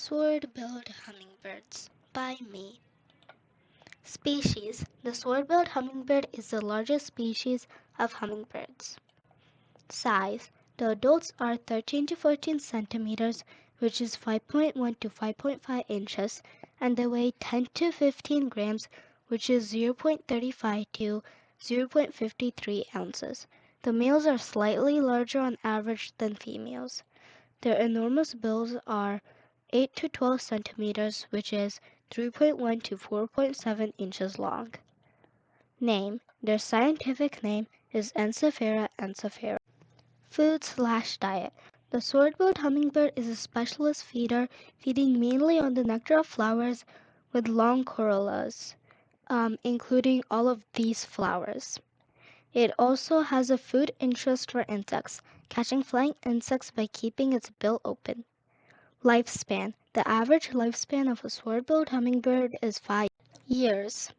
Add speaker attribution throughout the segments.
Speaker 1: Sword-billed hummingbirds by me. Species. The sword-billed hummingbird is the largest species of hummingbirds. Size. The adults are 13 to 14 centimeters, which is 5.1 to 5.5 inches, and they weigh 10 to 15 grams, which is 0.35 to 0.53 ounces. The males are slightly larger on average than females. Their enormous bills are 8 to 12 centimeters, which is 3.1 to 4.7 inches long. Name. Their scientific name is Encephera encephera. Food/diet. The sword-billed hummingbird is a specialist feeder, feeding mainly on the nectar of flowers with long corollas, including all of these flowers. It also has a food interest for insects, catching flying insects by keeping its bill open. Lifespan. The average lifespan of a sword-billed hummingbird is 5 years.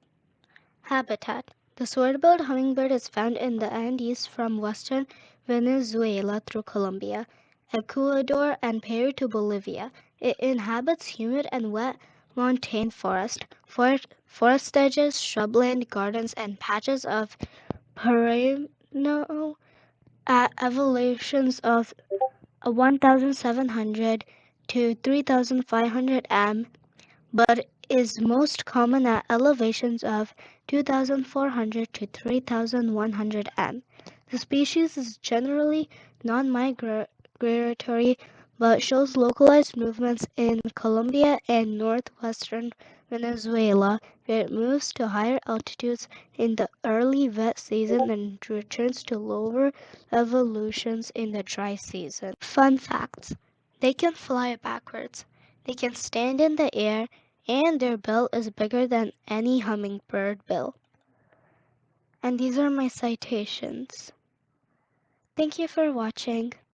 Speaker 1: Habitat. The sword-billed hummingbird is found in the Andes from western Venezuela through Colombia, Ecuador, and Peru to Bolivia. It inhabits humid and wet montane forest edges, shrubland, gardens, and patches of perennial elevations of 1,700 to 3,500 m, but is most common at elevations of 2,400 to 3,100 m. The species is generally non-migratory but shows localized movements in Colombia and northwestern Venezuela, where it moves to higher altitudes in the early wet season and returns to lower elevations in the dry season. Fun facts. They can fly backwards. They can stand in the air, and their bill is bigger than any hummingbird bill. And these are my citations. Thank you for watching.